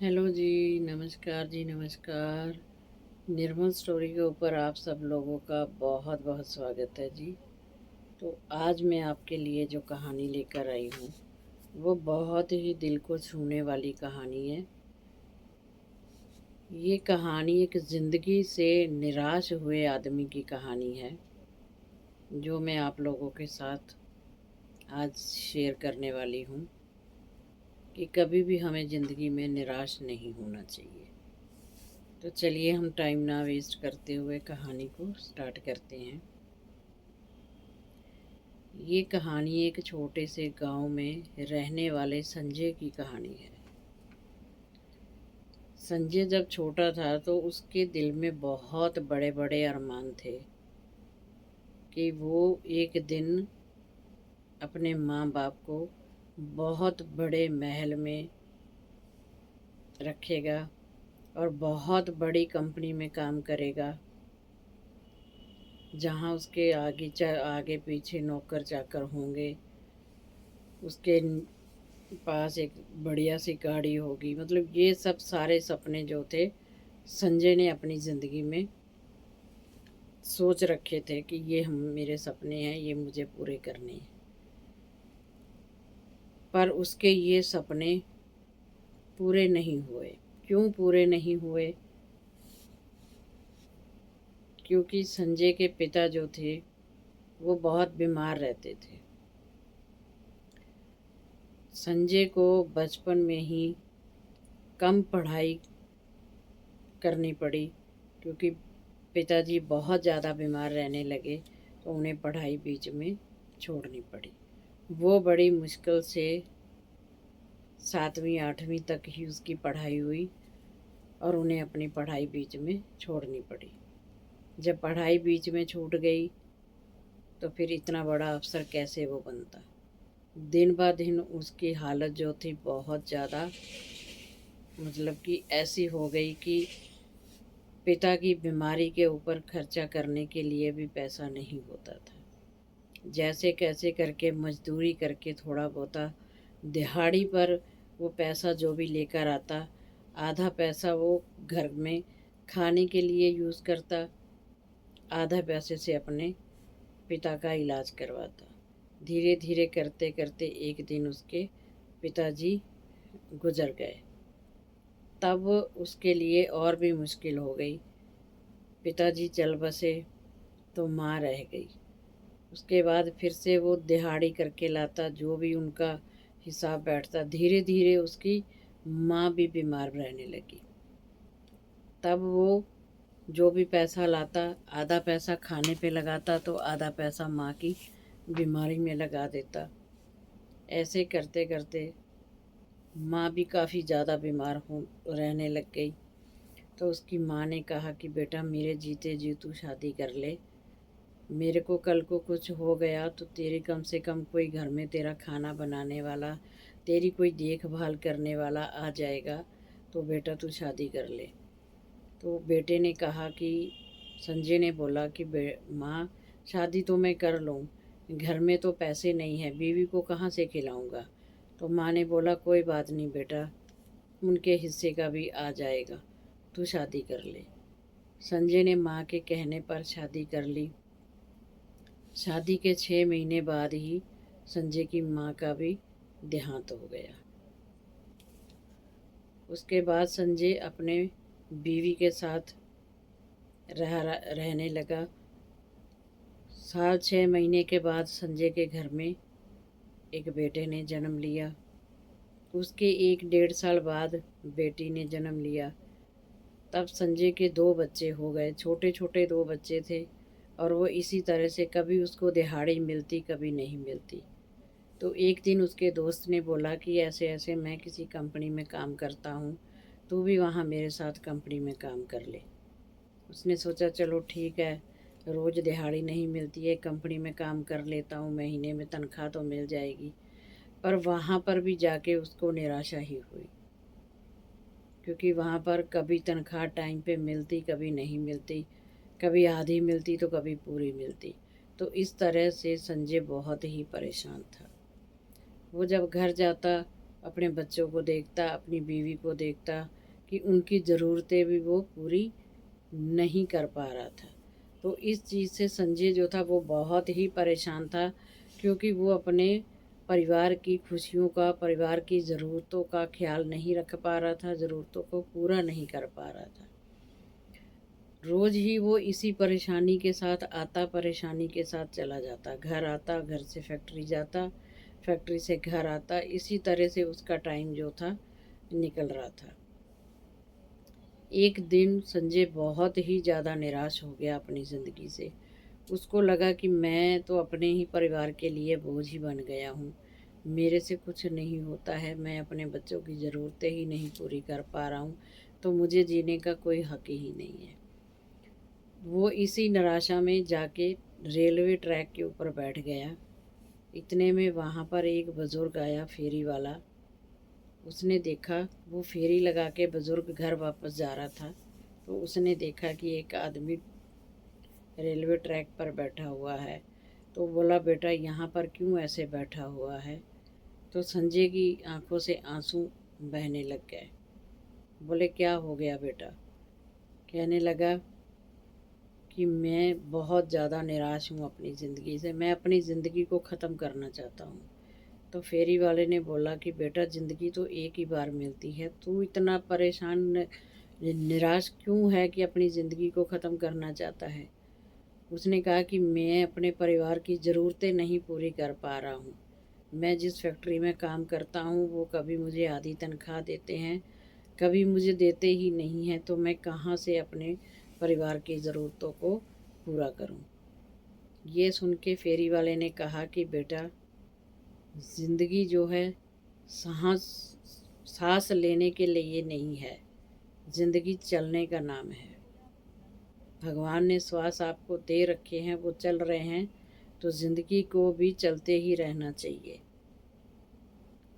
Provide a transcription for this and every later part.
Hello जी, नमस्कार जी, नमस्कार। निर्मल story के ऊपर आप सब लोगों का बहुत बहुत स्वागत है जी। तो आज मैं आपके लिए जो कहानी लेकर आई हूँ वो बहुत ही दिल को छूने वाली कहानी है। ये कहानी एक ज़िंदगी से निराश हुए आदमी की कहानी है जो मैं आप लोगों के साथ आज शेयर करने वाली हूँ कि कभी भी हमें ज़िंदगी में निराश नहीं होना चाहिए। तो चलिए हम टाइम ना वेस्ट करते हुए कहानी को स्टार्ट करते हैं। ये कहानी एक छोटे से गांव में रहने वाले संजय की कहानी है। संजय जब छोटा था तो उसके दिल में बहुत बड़े बड़े अरमान थे कि वो एक दिन अपने माँ बाप को बहुत बड़े महल में रखेगा और बहुत बड़ी कंपनी में काम करेगा, जहाँ उसके आगे पीछे नौकर चाकर होंगे। उसके पास एक बढ़िया सी गाड़ी होगी। मतलब ये सब सारे सपने जो थे संजय ने अपनी ज़िंदगी में सोच रखे थे कि ये हम मेरे सपने हैं, ये मुझे पूरे करने हैं। पर उसके ये सपने पूरे नहीं हुए। क्यों पूरे नहीं हुए? क्योंकि संजय के पिता जो थे वो बहुत बीमार रहते थे। संजय को बचपन में ही कम पढ़ाई करनी पड़ी, क्योंकि पिताजी बहुत ज़्यादा बीमार रहने लगे तो उन्हें पढ़ाई बीच में छोड़नी पड़ी। वो बड़ी मुश्किल से 7वीं 8वीं तक ही उसकी पढ़ाई हुई और उन्हें अपनी पढ़ाई बीच में छोड़नी पड़ी। जब पढ़ाई बीच में छूट गई तो फिर इतना बड़ा अफसर कैसे वो बनता। दिन ब दिन उसकी हालत जो थी बहुत ज़्यादा, मतलब कि ऐसी हो गई कि पिता की बीमारी के ऊपर खर्चा करने के लिए भी पैसा नहीं होता था। जैसे कैसे करके मजदूरी करके थोड़ा बहुता दिहाड़ी पर वो पैसा जो भी लेकर आता, आधा पैसा वो घर में खाने के लिए यूज़ करता, आधा पैसे से अपने पिता का इलाज करवाता। धीरे धीरे करते करते एक दिन उसके पिताजी गुजर गए। तब उसके लिए और भी मुश्किल हो गई। पिताजी चल बसे तो माँ रह गई। उसके बाद फिर से वो दिहाड़ी करके लाता, जो भी उनका हिसाब बैठता। धीरे धीरे उसकी माँ भी बीमार रहने लगी। तब वो जो भी पैसा लाता, आधा पैसा खाने पे लगाता तो आधा पैसा माँ की बीमारी में लगा देता। ऐसे करते करते माँ भी काफ़ी ज़्यादा बीमार हो रहने लग गई। तो उसकी माँ ने कहा कि बेटा मेरे जीते जी तू शादी कर ले। मेरे को कल को कुछ हो गया तो तेरे कम से कम कोई घर में तेरा खाना बनाने वाला, तेरी कोई देखभाल करने वाला आ जाएगा। तो बेटा तू शादी कर ले। तो बेटे ने कहा कि संजय ने बोला कि माँ शादी तो मैं कर लूँ, घर में तो पैसे नहीं है, बीवी को कहाँ से खिलाऊँगा। तो माँ ने बोला कोई बात नहीं बेटा, उनके हिस्से का भी आ जाएगा, तू शादी कर ले। संजय ने माँ के कहने पर शादी कर ली। शादी के 6 महीने बाद ही संजय की माँ का भी देहांत हो गया। उसके बाद संजय अपने बीवी के साथ रहने लगा। साल 6 महीने के बाद संजय के घर में एक बेटे ने जन्म लिया। उसके 1 डेढ़ साल बाद बेटी ने जन्म लिया। तब संजय के 2 बच्चे हो गए, छोटे छोटे 2 बच्चे थे। और वो इसी तरह से कभी उसको दिहाड़ी मिलती कभी नहीं मिलती। तो एक दिन उसके दोस्त ने बोला कि ऐसे ऐसे मैं किसी कंपनी में काम करता हूँ, तू भी वहाँ मेरे साथ कंपनी में काम कर ले। उसने सोचा चलो ठीक है, रोज़ दिहाड़ी नहीं मिलती है, कंपनी में काम कर लेता हूँ, महीने में तनख्वाह तो मिल जाएगी। पर वहाँ पर भी जाके उसको निराशा ही हुई, क्योंकि वहाँ पर कभी तनख्वाह टाइम पे मिलती कभी नहीं मिलती, कभी आधी मिलती तो कभी पूरी मिलती। तो इस तरह से संजय बहुत ही परेशान था। वो जब घर जाता अपने बच्चों को देखता, अपनी बीवी को देखता कि उनकी ज़रूरतें भी वो पूरी नहीं कर पा रहा था। तो इस चीज़ से संजय जो था वो बहुत ही परेशान था, क्योंकि वो अपने परिवार की खुशियों का, परिवार की ज़रूरतों का ख्याल नहीं रख पा रहा था, ज़रूरतों को पूरा नहीं कर पा रहा था। रोज़ ही वो इसी परेशानी के साथ आता, परेशानी के साथ चला जाता, घर आता, घर से फैक्ट्री जाता, फैक्ट्री से घर आता, इसी तरह से उसका टाइम जो था निकल रहा था। एक दिन संजय बहुत ही ज़्यादा निराश हो गया अपनी ज़िंदगी से। उसको लगा कि मैं तो अपने ही परिवार के लिए बोझ ही बन गया हूँ, मेरे से कुछ नहीं होता है, मैं अपने बच्चों की ज़रूरतें ही नहीं पूरी कर पा रहा हूँ, तो मुझे जीने का कोई हक ही नहीं है। वो इसी निराशा में जाके रेलवे ट्रैक के ऊपर बैठ गया। इतने में वहाँ पर एक बुज़ुर्ग आया, फेरी वाला। उसने देखा, वो फेरी लगा के बुज़ुर्ग घर वापस जा रहा था, तो उसने देखा कि एक आदमी रेलवे ट्रैक पर बैठा हुआ है। तो बोला, बेटा यहाँ पर क्यों ऐसे बैठा हुआ है? तो संजय की आंखों से आंसू बहने लग गए। बोले, क्या हो गया बेटा? कहने लगा कि मैं बहुत ज़्यादा निराश हूँ अपनी ज़िंदगी से, मैं अपनी ज़िंदगी को ख़त्म करना चाहता हूँ। तो फेरी वाले ने बोला कि बेटा, ज़िंदगी तो एक ही बार मिलती है, तू इतना परेशान निराश क्यों है कि अपनी ज़िंदगी को ख़त्म करना चाहता है? उसने कहा कि मैं अपने परिवार की ज़रूरतें नहीं पूरी कर पा रहा हूँ। मैं जिस फैक्ट्री में काम करता हूँ वो कभी मुझे आधी तनख्वाह देते हैं, कभी मुझे देते ही नहीं हैं, तो मैं कहाँ से अपने परिवार की ज़रूरतों को पूरा करूँ? ये सुन के फेरी वाले ने कहा कि बेटा, ज़िंदगी जो है सांस सांस लेने के लिए नहीं है, ज़िंदगी चलने का नाम है। भगवान ने श्वास आपको दे रखे हैं, वो चल रहे हैं, तो ज़िंदगी को भी चलते ही रहना चाहिए।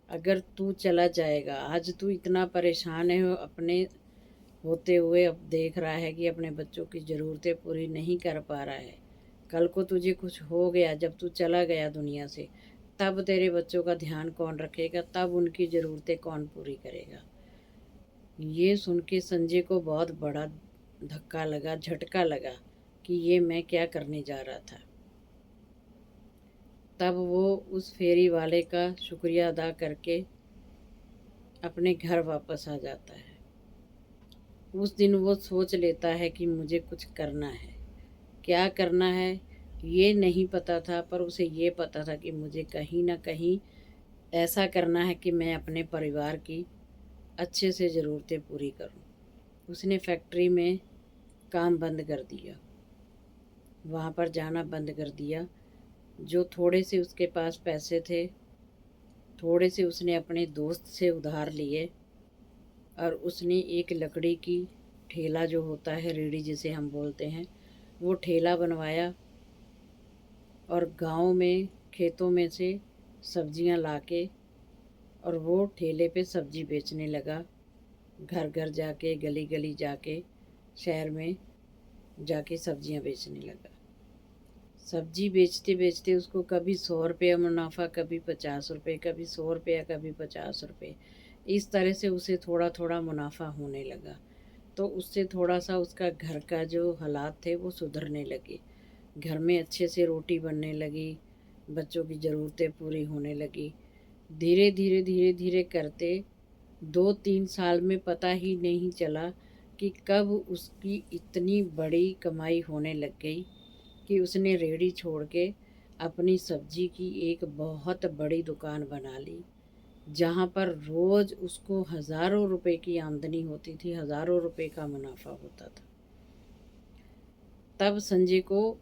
अगर तू चला जाएगा, आज तू इतना परेशान है अपने होते हुए, अब देख रहा है कि अपने बच्चों की ज़रूरतें पूरी नहीं कर पा रहा है, कल को तुझे कुछ हो गया, जब तू चला गया दुनिया से, तब तेरे बच्चों का ध्यान कौन रखेगा? तब उनकी ज़रूरतें कौन पूरी करेगा? ये सुन के संजय को बहुत बड़ा धक्का लगा, झटका लगा कि ये मैं क्या करने जा रहा था। तब वो उस फेरी वाले का शुक्रिया अदा करके अपने घर वापस आ जाता है। उस दिन वो सोच लेता है कि मुझे कुछ करना है। क्या करना है ये नहीं पता था, पर उसे ये पता था कि मुझे कहीं ना कहीं ऐसा करना है कि मैं अपने परिवार की अच्छे से ज़रूरतें पूरी करूं। उसने फैक्ट्री में काम बंद कर दिया, वहाँ पर जाना बंद कर दिया। जो थोड़े से उसके पास पैसे थे, थोड़े से उसने अपने दोस्त से उधार लिए, और उसने एक लकड़ी की ठेला जो होता है, रेहड़ी जिसे हम बोलते हैं, वो ठेला बनवाया, और गांव में खेतों में से सब्जियां लाके और वो ठेले पे सब्ज़ी बेचने लगा। घर घर जाके, गली गली जाके, शहर में जाके सब्जियां बेचने लगा। सब्जी बेचते बेचते उसको कभी 100 रुपया मुनाफा, कभी 50 रुपये, कभी 100 रुपया, कभी 50 रुपये, इस तरह से उसे थोड़ा थोड़ा मुनाफा होने लगा। तो उससे थोड़ा सा उसका घर का जो हालात थे वो सुधरने लगे। घर में अच्छे से रोटी बनने लगी, बच्चों की ज़रूरतें पूरी होने लगी। धीरे धीरे धीरे धीरे करते 2-3 साल में पता ही नहीं चला कि कब उसकी इतनी बड़ी कमाई होने लग गई कि उसने रेहड़ी छोड़ के अपनी सब्जी की एक बहुत बड़ी दुकान बना ली, जहाँ पर रोज़ उसको हज़ारों रुपए की आमदनी होती थी, हज़ारों रुपए का मुनाफा होता था। तब संजय को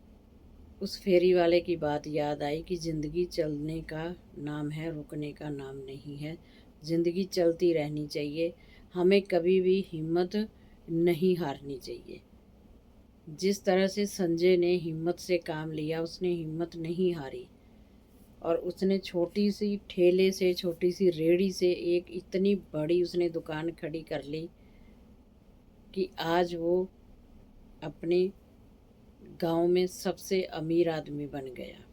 उस फेरी वाले की बात याद आई कि ज़िंदगी चलने का नाम है, रुकने का नाम नहीं है। ज़िंदगी चलती रहनी चाहिए, हमें कभी भी हिम्मत नहीं हारनी चाहिए। जिस तरह से संजय ने हिम्मत से काम लिया, उसने हिम्मत नहीं हारी, और उसने छोटी सी ठेले से, छोटी सी रेहड़ी से एक इतनी बड़ी उसने दुकान खड़ी कर ली कि आज वो अपने गांव में सबसे अमीर आदमी बन गया।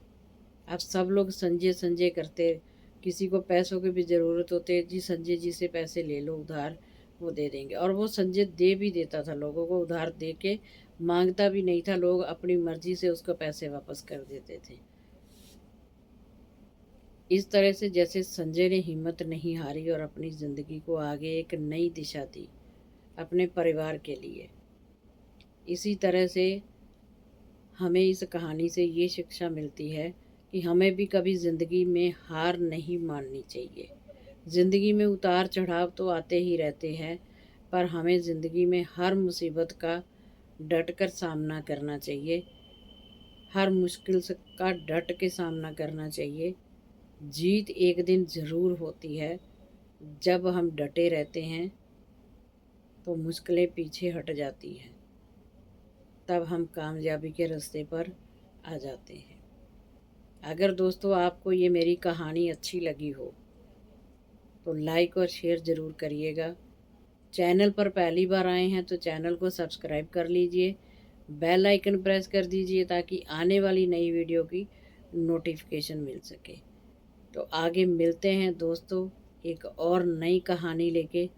अब सब लोग संजय संजय करते किसी को पैसों की भी ज़रूरत होती है, जी संजय जी से पैसे ले लो उधार, वो दे देंगे। और वो संजय दे भी देता था लोगों को, उधार दे के मांगता भी नहीं था, लोग अपनी मर्जी से उसको पैसे वापस कर देते थे। इस तरह से जैसे संजय ने हिम्मत नहीं हारी और अपनी ज़िंदगी को आगे एक नई दिशा दी अपने परिवार के लिए, इसी तरह से हमें इस कहानी से ये शिक्षा मिलती है कि हमें भी कभी ज़िंदगी में हार नहीं माननी चाहिए। ज़िंदगी में उतार चढ़ाव तो आते ही रहते हैं, पर हमें ज़िंदगी में हर मुसीबत का डट कर सामना करना चाहिए, हर मुश्किल से का डट के सामना करना चाहिए। जीत एक दिन ज़रूर होती है। जब हम डटे रहते हैं तो मुश्किलें पीछे हट जाती हैं, तब हम कामयाबी के रास्ते पर आ जाते हैं। अगर दोस्तों आपको ये मेरी कहानी अच्छी लगी हो तो लाइक और शेयर ज़रूर करिएगा। चैनल पर पहली बार आए हैं तो चैनल को सब्सक्राइब कर लीजिए, बेल आइकन प्रेस कर दीजिए ताकि आने वाली नई वीडियो की नोटिफिकेशन मिल सके। तो आगे मिलते हैं दोस्तों एक और नई कहानी लेके।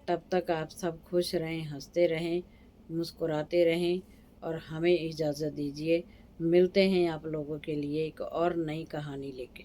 तब तक आप सब खुश रहें, हंसते रहें, मुस्कुराते रहें और हमें इजाज़त दीजिए। मिलते हैं आप लोगों के लिए एक और नई कहानी लेके।